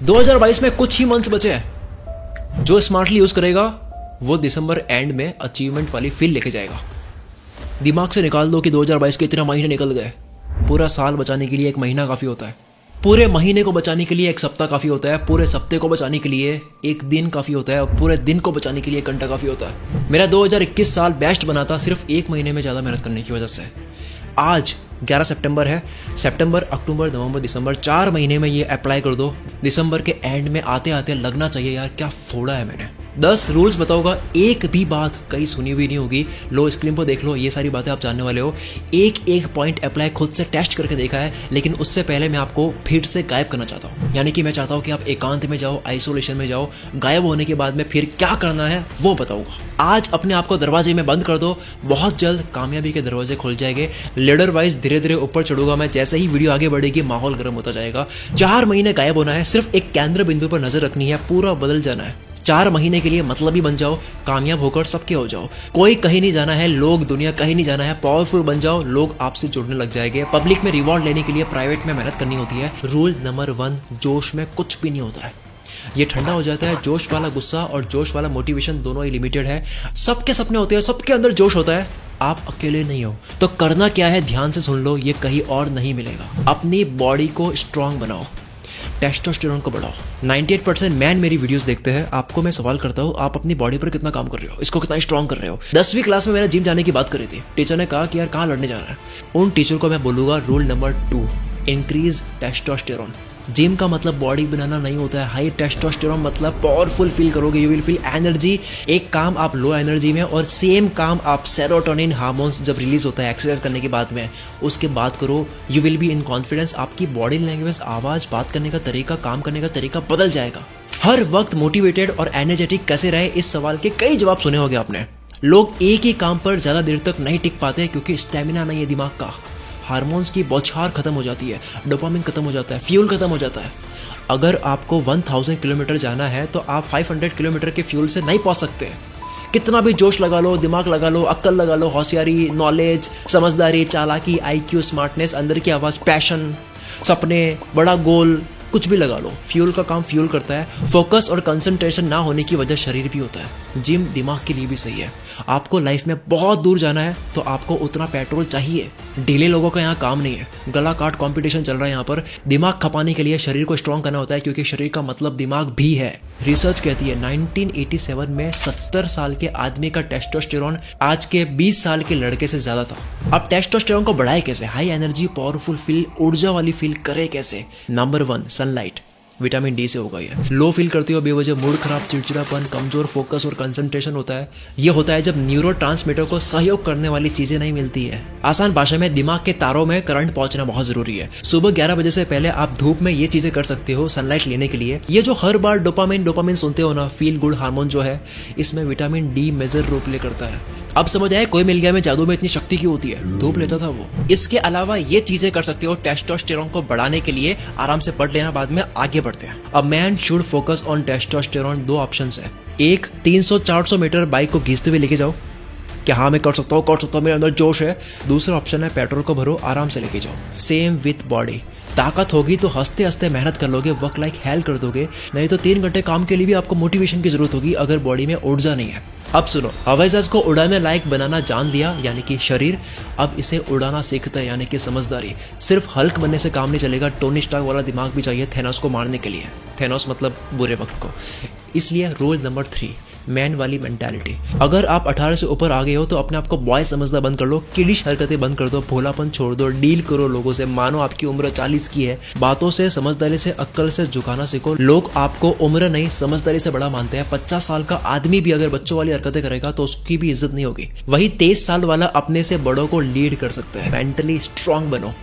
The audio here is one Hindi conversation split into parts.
2022 में कुछ ही मंथ्स बचे हैं। जो स्मार्टली यूज करेगा वो दिसंबर एंड में अचीवमेंट वाली फील लेके जाएगा। दिमाग से निकाल दो कि 2022 के इतने महीने निकल गए। पूरा साल बचाने के लिए एक महीना काफी होता है, पूरे महीने को बचाने के लिए एक सप्ताह काफी होता है, पूरे सप्ताह को बचाने के लिए एक दिन काफी होता है, और पूरे दिन को बचाने के लिए एक घंटा काफी होता है। मेरा 2021 साल बेस्ट बना था सिर्फ एक महीने में ज्यादा मेहनत करने की वजह से। आज 11 सितंबर है। सितंबर, अक्टूबर, नवंबर, दिसंबर, 4 महीने में ये अप्लाई कर दो। दिसंबर के एंड में आते आते लगना चाहिए यार क्या फोड़ा है मैंने। 10 रूल्स बताऊंगा, एक भी बात कहीं सुनी हुई नहीं होगी। लो स्क्रीन पर देख लो, ये सारी बातें आप जानने वाले हो। एक एक पॉइंट अप्लाई खुद से टेस्ट करके देखा है, लेकिन उससे पहले मैं आपको फिर से गायब करना चाहता हूँ। यानी कि मैं चाहता हूँ कि आप एकांत में जाओ, आइसोलेशन में जाओ। गायब होने के बाद में फिर क्या करना है वो बताऊंगा। आज अपने आप को दरवाजे में बंद कर दो, बहुत जल्द कामयाबी के दरवाजे खुल जाएंगे। लीडर वाइज धीरे धीरे ऊपर चढ़ूंगा मैं। जैसे ही वीडियो आगे बढ़ेगी माहौल गर्म होता जाएगा। 4 महीने गायब होना है, सिर्फ एक केंद्र बिंदु पर नजर रखनी है, पूरा बदल जाना है। 4 महीने के लिए मतलबी बन जाओ, कामयाब होकर सबके हो जाओ। कोई कहीं नहीं जाना है, लोग दुनिया कहीं नहीं जाना है। पावरफुल बन जाओ, लोग आपसे जुड़ने लग जाएंगे। पब्लिक में रिवॉर्ड लेने के लिए प्राइवेट में मेहनत करनी होती है। रूल नंबर 1, जोश में कुछ भी नहीं होता है, ये ठंडा हो जाता है। जोश वाला गुस्सा और जोश वाला मोटिवेशन दोनों ही लिमिटेड है। सबके सपने होते हैं, सबके अंदर जोश होता है, आप अकेले नहीं हो। तो करना क्या है ध्यान से सुन लो, ये कहीं और नहीं मिलेगा। अपनी बॉडी को स्ट्रांग बनाओ, टेस्टोस्टेरोन को बढ़ाओ। 98% मैन मेरी वीडियोस देखते हैं। आपको मैं सवाल करता हूँ, आप अपनी बॉडी पर कितना काम कर रहे हो, इसको कितना स्ट्रांग कर रहे हो। 10वीं क्लास में मैंने जिम जाने की बात करी थी। टीचर ने कहा कि यार कहाँ लड़ने जाना है। उन टीचर को मैं बोलूंगा rule number 2, increase testosterone. Gym का मतलब बॉडी बनाना नहीं होता है। हाई टेस्टोस्टेरोन मतलब पावरफुल फील करोगे, यू विल फील एनर्जी। एक काम आप लो एनर्जी में, और सेम काम आप सेरोटोनिन हार्मोन्स जब रिलीज होता है एक्सरसाइज करने के बाद में, उसके बाद करो। You will be in confidence. आपकी बॉडी लैंग्वेज, आवाज, बात करने का तरीका, काम करने का तरीका बदल जाएगा। हर वक्त मोटिवेटेड और एनर्जेटिक कैसे रहे, इस सवाल के कई जवाब सुने होंगे आपने। लोग एक ही काम पर ज्यादा देर तक नहीं टिक पाते क्योंकि स्टेमिना नहीं है दिमाग का। हार्मोन्स की बौछार खत्म हो जाती है, डोपामिन खत्म हो जाता है, फ्यूल खत्म हो जाता है। अगर आपको 1000 किलोमीटर जाना है तो आप 500 किलोमीटर के फ्यूल से नहीं पहुंच सकते। कितना भी जोश लगा लो, दिमाग लगा लो, अक्ल लगा लो, होशियारी, नॉलेज, समझदारी, चालाकी, IQ, स्मार्टनेस, अंदर की आवाज, पैशन, सपने, बड़ा गोल, कुछ भी लगा लो, फ्यूल का काम फ्यूल करता है। फोकस और कंसंट्रेशन ना होने की वजह शरीर भी होता है। जिम दिमाग के लिए भी सही है। आपको लाइफ में बहुत दूर जाना है तो आपको उतना पेट्रोल चाहिए। ढीले लोगों का यहाँ काम नहीं है। गला काट कंपटीशन चल रहा है यहाँ पर। दिमाग खपाने के लिए शरीर को स्ट्रांग करना होता है, क्योंकि शरीर का मतलब दिमाग भी है। रिसर्च कहती है 1987 में 70 साल के आदमी का टेस्टोस्टेरोन आज के 20 साल के लड़के से ज्यादा था। अब टेस्टोस्टेरोन को बढ़ाए कैसे, हाई एनर्जी, पावरफुल फील, ऊर्जा वाली फील करे कैसे। Number 1, sunlight. विटामिन डी से होगा ये। लो फील करती हो बेवजह, मूड खराब, चिड़चिड़ापन, कमजोर फोकस और कंसंट्रेशन होता है। ये होता है जब न्यूरोट्रांसमीटर को सहयोग करने वाली चीजें नहीं मिलती है। आसान भाषा में दिमाग के तारों में करंट पहुंचना बहुत जरूरी है। सुबह 11 बजे से पहले आप धूप में ये चीजें कर सकते हो सनलाइट लेने के लिए। ये जो हर बार डोपामिन सुनते हो ना, फील गुड हार्मोन जो है, इसमें vitamin D major role play करता है। अब समझ आए कोई मिल गया में जादू में इतनी शक्ति क्यों होती है, धूप लेता था वो। इसके अलावा ये चीजें कर सकते हो टेस्टोस्टेरोन को बढ़ाने के लिए। आराम से पढ़ लेना, बाद में आगे बढ़ते हैं। A man should focus on testosterone. 2 options है। एक, 300-400 मीटर बाइक को घीसते हुए लेके जाओ, क्या हाँ मैं कर सकता हूँ, मेरे अंदर जोश है। दूसरा ऑप्शन है पेट्रोल को भरो, आराम से लेके जाओ। Same with body. ताकत होगी तो हंसते हंसते मेहनत कर लोगे, वर्क लाइक हेल कर दोगे। नहीं तो 3 घंटे काम के लिए भी आपको मोटिवेशन की जरूरत होगी अगर बॉडी में ऊर्जा नहीं है। अब सुनो, हवाई जहाज को उड़ाने लायक बनाना जान लिया यानी कि शरीर। अब इसे उड़ाना सीखता है यानी कि समझदारी। सिर्फ हल्क बनने से काम नहीं चलेगा, टोनी स्टार्क वाला दिमाग भी चाहिए थेनोस को मारने के लिए। थेनोस मतलब बुरे वक्त को। इसलिए रूल नंबर 3, मैन वाली मेंटालिटी। अगर आप 18 से ऊपर आ गए हो तो अपने आप को बॉय समझना बंद कर लो, किडिश हरकतें बंद कर दो, भोलापन छोड़ दो, डील करो लोगों से। मानो आपकी उम्र 40 की है। बातों से, समझदारी से, अक्ल से झुकाना सीखो। लोग आपको उम्र नहीं समझदारी से बड़ा मानते हैं। 50 साल का आदमी भी अगर बच्चों वाली हरकतें करेगा तो उसकी भी इज्जत नहीं होगी। वही 23 साल वाला अपने से बड़ों को लीड कर सकता है। मेंटली स्ट्रांग बनो।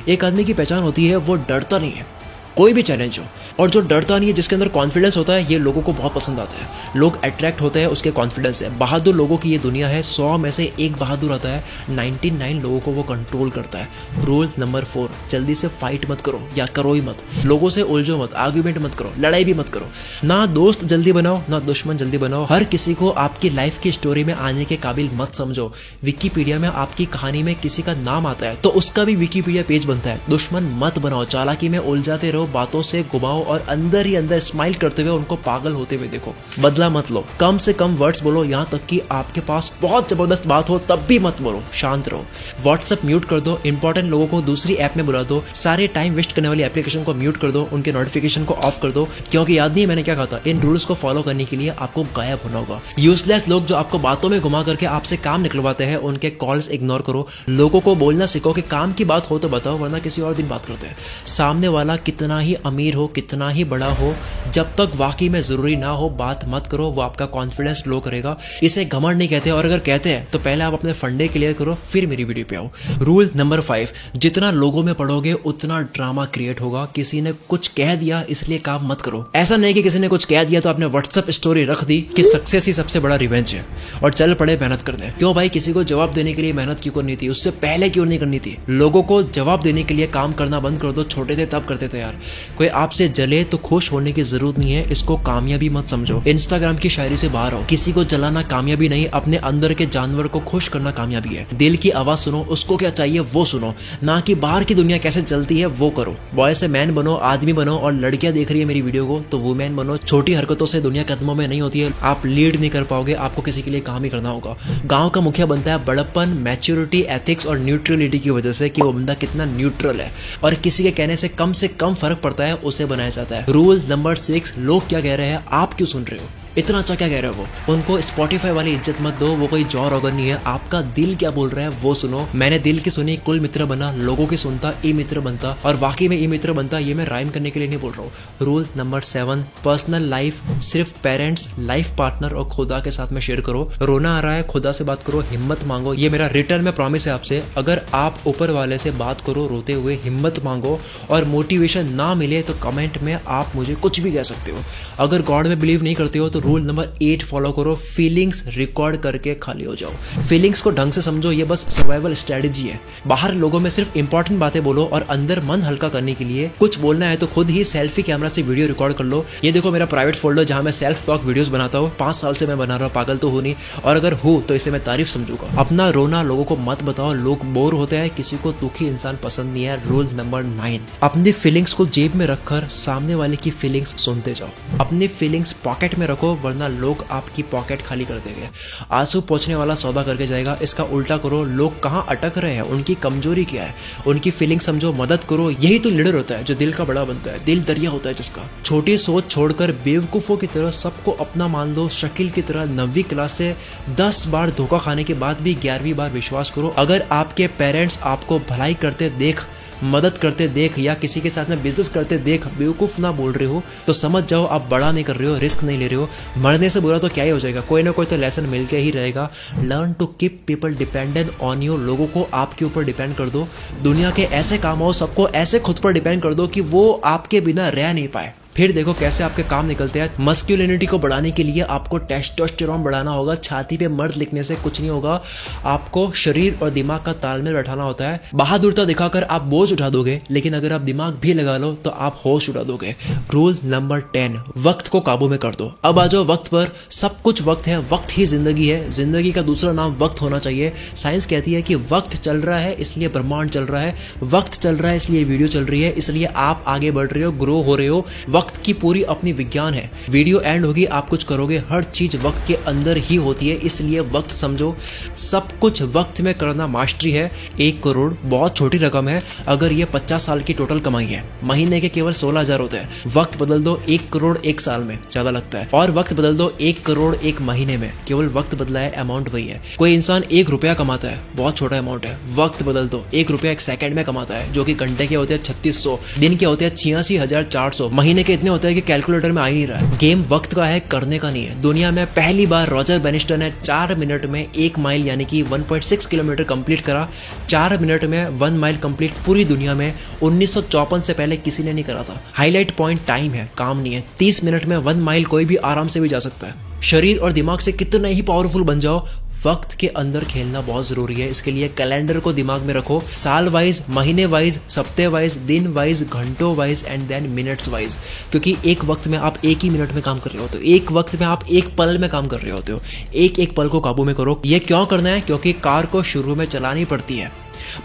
एक आदमी की पहचान होती है वो डरता नहीं है कोई भी चैलेंज हो, और जो डरता नहीं है, जिसके अंदर कॉन्फिडेंस होता है, ये लोगों को बहुत पसंद आता है। लोग अट्रैक्ट होते हैं उसके कॉन्फिडेंस से। बहादुर लोगों की ये दुनिया है। 100 में से एक बहादुर आता है, 99 लोगों को वो कंट्रोल करता है। रूल नंबर 4, जल्दी से फाइट मत करो या करो ही मत। लोगों से उलझो मत, आर्ग्यूमेंट मत करो, लड़ाई भी मत करो। ना दोस्त जल्दी बनाओ ना दुश्मन जल्दी बनाओ। हर किसी को आपकी लाइफ की स्टोरी में आने के काबिल मत समझो। विकिपीडिया में आपकी कहानी में किसी का नाम आता है तो उसका भी विकिपीडिया पेज बनता है। दुश्मन मत बनाओ, चालाकी में उलझाते रहो, लो, बातों से घुमाओ और अंदर ही अंदर स्माइल करते हुए उनको पागल होते हुए देखो। बदला मत लो, कम से कम वर्ड्स बोलो, यहाँ तक कि आपके पास बहुत जबरदस्त बात हो तब भी मत बोलो, शांत रहो। व्हाट्सएप म्यूट कर दो, इंपॉर्टेंट लोगों को दूसरी ऐप में बुला दो, सारे टाइम वेस्ट करने वाली एप्लीकेशन को म्यूट कर दो, उनके नोटिफिकेशन को ऑफ कर दो, क्योंकि याद नहीं मैंने क्या कहा था, इन रूल्स को फॉलो करने के लिए आपको गायब होना होगा। यूजलेस लोग जो आपको बातों में घुमा करके आपसे काम निकलवाते हैं, उनके कॉल्स इग्नोर करो। लोगों को बोलना सीखो कि काम की बात हो तो बताओ, वरना किसी और दिन बात करते हैं। सामने वाला कितना ही अमीर हो, कितना ही बड़ा हो, जब तक वाकई में जरूरी ना हो बात मत करो, वो आपका कॉन्फिडेंस लो करेगा। इसे घमंड नहीं कहते, और अगर कहते हैं तो पहले आप अपने फंडे क्लियर करो, फिर मेरी वीडियो पे आओ। रूल नंबर 5, जितना लोगों में पढ़ोगे उतना ड्रामा क्रिएट होगा। किसी ने कुछ कह दिया इसलिए काम मत करो। ऐसा नहीं कि किसी ने कुछ कह दिया तो आपने व्हाट्सएप स्टोरी रख दी कि सक्सेस ही सबसे बड़ा रिवेंज है और चल पड़े मेहनत करने। क्यों भाई, किसी को जवाब देने के लिए मेहनत क्यों करनी थी, उससे पहले क्यों नहीं करनी थी? लोगों को जवाब देने के लिए काम करना बंद कर दो। छोटे थे तब करते थे यार। कोई आपसे जले तो खुश होने की जरूरत नहीं है, इसको कामयाबी मत समझो। इंस्टाग्राम की शायरी से बाहर आओ। किसी को जलाना कामयाबी नहीं, अपने अंदर के जानवर को खुश करना कामयाबी है। दिल की आवाज सुनो, उसको क्या चाहिए वो सुनो, ना कि बाहर की दुनिया कैसे चलती है वो करो। बॉय से मैन बनो, आदमी बनो, और लड़कियां देख रही है मेरी वीडियो को तो वुमेन बनो। छोटी हरकतों से दुनिया कदमों में नहीं होती है। आप लीड नहीं कर पाओगे, आपको किसी के लिए काम ही करना होगा। गांव का मुखिया बनता है बड़प्पन, मैच्योरिटी, एथिक्स और न्यूट्रलिटी की वजह से कि वो बंदा कितना न्यूट्रल है और किसी के कहने से कम फर्क पड़ता है, उसे बनाया जाता है। रूल नंबर 6, लोग क्या कह रहे हैं आप क्यों सुन रहे हो? इतना अच्छा क्या कह रहे हो वो? उनको स्पॉटिफाई वाली इज्जत मत दो, वो कोई जॉ रॉगन नहीं है। आपका दिल क्या बोल रहा है वो सुनो। मैंने दिल की सुनी कुल मित्र बना, लोगों की सुनता ई मित्र बनता, और वाकई में ई मित्र बनता। ये मैं राइम करने के लिए नहीं बोल रहा हूँ। रूल नंबर 7, पर्सनल लाइफ सिर्फ पेरेंट्स, लाइफ पार्टनर और खुदा के साथ में शेयर करो। रोना आ रहा है, खुदा से बात करो, हिम्मत मांगो। ये मेरा रिटर्न में प्रॉमिस है आपसे। अगर आप ऊपर वाले से बात करो रोते हुए, हिम्मत मांगो, और मोटिवेशन ना मिले तो कमेंट में आप मुझे कुछ भी कह सकते हो। अगर गॉड में बिलीव नहीं करते हो तो रूल नंबर 8 फॉलो करो, फीलिंग्स रिकॉर्ड करके खाली हो जाओ। फीलिंग्स को ढंग से समझो, ये बस सर्वाइवल स्ट्रेटजी है। बाहर लोगों में सिर्फ इंपॉर्टेंट बातें बोलो, और अंदर मन हल्का करने के लिए कुछ बोलना है तो खुद ही सेल्फी कैमरा से वीडियो रिकॉर्ड कर लो। ये देखो मेरा प्राइवेट फोल्डर जहां मैं सेल्फ टॉक वीडियोस बनाता हूँ। 5 साल से मैं बना रहा हूँ, पागल तो हूं नहीं, और अगर हूं तो इसे मैं तारीफ समझूंगा। अपना रोना लोगों को मत बताओ, लोग बोर होते हैं, किसी को दुखी इंसान पसंद नहीं है। रूल नंबर 9, अपनी फीलिंग्स को जेब में रखकर सामने वाले की फीलिंग्स सुनते जाओ। अपनी फीलिंग्स पॉकेट में रखो, वरना लोग आपकी पॉकेट खाली कर देंगे। आंसू पहुंचने वाला सौदा करके जाएगा। इसका उल्टा करो, लोग कहाँ अटक रहे हैं, उनकी कमजोरी क्या है, उनकी फीलिंग समझो, मदद करो। यही तो लीडर होता है जो दिल का बड़ा बनता है। दिल दरिया होता है जिसका। छोटी सोच छोड़कर बेवकूफों की तरह सबको अपना मान लो। शकील की तरह 9वीं क्लास से 10 बार धोखा खाने के बाद भी 11वीं बार विश्वास करो। अगर आपके पेरेंट्स आपको भलाई करते देख, मदद करते देख, या किसी के साथ में बिजनेस करते देख बेवकूफ ना बोल रहे हो तो समझ जाओ आप बड़ा नहीं कर रहे हो, रिस्क नहीं ले रहे हो। मरने से बुरा तो क्या ही हो जाएगा, कोई ना कोई तो लेसन मिल के ही रहेगा। Learn to keep people dependent on you. लोगों को आपके ऊपर डिपेंड कर दो। दुनिया के ऐसे काम हो, सबको ऐसे खुद पर डिपेंड कर दो कि वो आपके बिना रह नहीं पाए। फिर देखो कैसे आपके काम निकलते हैं। मस्क्यूलिनिटी को बढ़ाने के लिए आपको टेस्टोस्टेरोन बढ़ाना होगा। छाती पे मर्द लिखने से कुछ नहीं होगा, आपको शरीर और दिमाग का तालमेल बैठाना होता है। बहादुरता दिखाकर आप बोझ उठा दोगे, लेकिन अगर आप दिमाग भी लगा लो तो आप होश उड़ा दोगे। रूल नंबर 10, वक्त को काबू में कर दो। अब आ जाओ वक्त पर। सब कुछ वक्त है, वक्त ही जिंदगी है। जिंदगी का दूसरा नाम वक्त होना चाहिए। साइंस कहती है कि वक्त चल रहा है इसलिए ब्रह्मांड चल रहा है, वक्त चल रहा है इसलिए वीडियो चल रही है, इसलिए आप आगे बढ़ रहे हो, ग्रो हो रहे हो। वक्त की पूरी अपनी विज्ञान है। वीडियो एंड होगी, आप कुछ करोगे, हर चीज वक्त के अंदर ही होती है, इसलिए वक्त समझो। सब कुछ वक्त में करना मास्टरी है। 1 करोड़ बहुत छोटी रकम है अगर ये 50 साल की टोटल कमाई है। महीने के केवल 16,000 होते हैं। वक्त बदल दो, 1 करोड़ 1 साल में ज्यादा लगता है, और वक्त बदल दो 1 करोड़ 1 महीने में, केवल वक्त बदला है, अमाउंट वही है। कोई इंसान 1 रुपया कमाता है, बहुत छोटा अमाउंट है। वक्त बदल दो, 1 रुपया 1 सेकंड में कमाता है, जो कि घंटे के होते हैं 3600, दिन के होते हैं 86,400, महीने के इतने होते हैं कि कैलकुलेटर में आ ही नहीं रहा है। गेम वक्त का है, करने का नहीं है। दुनिया में पहली बार रॉजर बेनिस्टर ने 4 मिनट में 1 माइल यानी कि 1.6 किलोमीटर कंप्लीट करा। 4 मिनट में 1 माइल कंप्लीट पूरी दुनिया में 1954 से पहले किसी ने नहीं करा था। हाईलाइट पॉइंट टाइम है, काम नहीं है। 30 मिनट में 1 माइल कोई भी आराम से भी जा सकता है। शरीर और दिमाग से कितना ही पावरफुल बन जाओ, वक्त के अंदर खेलना बहुत जरूरी है। इसके लिए कैलेंडर को दिमाग में रखो, साल वाइज, महीने वाइज, सप्ते वाइज, दिन वाइज, घंटों wise and then minutes wise. क्योंकि एक वक्त में आप 1 ही मिनट में काम कर रहे होते हो, एक वक्त में आप 1 पल में काम कर रहे होते हो। एक एक पल को काबू में करो। ये क्यों करना है? क्योंकि कार को शुरू में चलानी पड़ती है,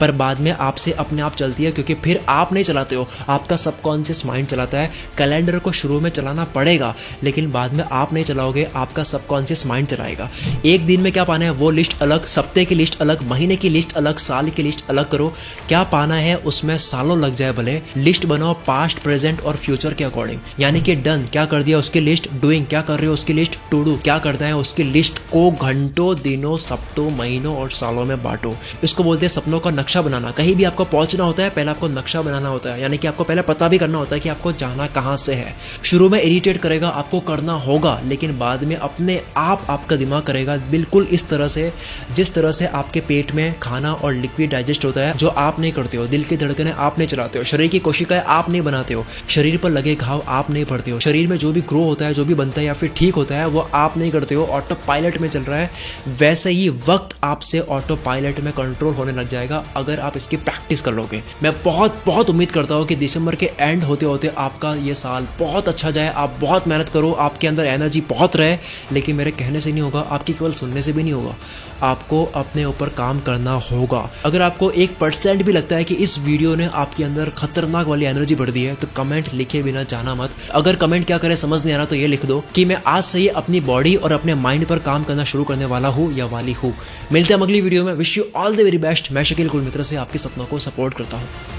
पर बाद में आपसे अपने आप चलती है, क्योंकि फिर आप नहीं चलाते हो, आपका सबकॉन्शियस माइंड चलाता है। कैलेंडर को शुरू में चलाना पड़ेगा, लेकिन बाद में आप नहीं चलाओगे, आपका सबकॉन्शियस माइंड चलाएगा। एक दिन में क्या पाना है वो लिस्ट अलग, सप्ते की लिस्ट अलग, महीने की लिस्ट अलग, साल की लिस्ट अलग करो। क्या पाना है उसमें सालों लग जाए भले, लिस्ट बनाओ पास्ट, प्रेजेंट और फ्यूचर के अकॉर्डिंग। यानी कि डन क्या कर दिया उसकी लिस्ट, डूइंग क्या कर रहे हो उसकी लिस्ट, टू डू क्या करना है उसकी लिस्ट को घंटों, दिनों, सप्तों, महीनों और सालों में बांटो। इसको बोलते हैं सपनों का नक्शा बनाना। कहीं भी आपको पहुंचना होता है, पहले आपको नक्शा बनाना होता है, यानी कि आपको पहले पता भी करना होता है कि आपको जाना कहां से है। शुरू में इरिटेट करेगा, आपको करना होगा, लेकिन बाद में अपने आप आपका दिमाग करेगा बिल्कुल इस तरह से जिस तरह से आपके पेट में खाना और लिक्विड डाइजेस्ट होता है, जो आप नहीं करते हो। दिल की धड़कनें आप नहीं चलाते हो, शरीर की कोशिकाएं आप नहीं बनाते हो, शरीर पर लगे घाव आप नहीं भरते हो, शरीर में जो भी ग्रो होता है, जो भी बनता है या फिर ठीक होता है, वो आप नहीं करते हो, ऑटो पायलट में चल रहा है। वैसे ही वक्त आपसे ऑटो पायलट में कंट्रोल होने लग जाएगा अगर आप इसकी प्रैक्टिस कर लोगे। मैं बहुत बहुत उम्मीद करता हूँ कि दिसंबर के एंड होते होते आपका ये साल बहुत अच्छा जाए, आप बहुत मेहनत करो, आपके अंदर एनर्जी बहुत रहे। लेकिन मेरे कहने से नहीं होगा, आपकी केवल सुनने से भी नहीं होगा, आपको अपने ऊपर काम करना होगा। अगर आपको 1% भी लगता है कि इस वीडियो ने आपके अंदर खतरनाक वाली एनर्जी भर दी है, तो कमेंट लिखे बिना जाना मत। अगर कमेंट क्या करे समझ नहीं आ रहा तो ये लिख दो कि मैं आज से ही अपनी बॉडी और अपने माइंड पर काम करना शुरू करने वाला हूँ या वाली हूँ। मिलते हैं अगली वीडियो में। Wish you all the very best. मैं शकील कुल मित्र से आपके सपनों को सपोर्ट करता हूँ।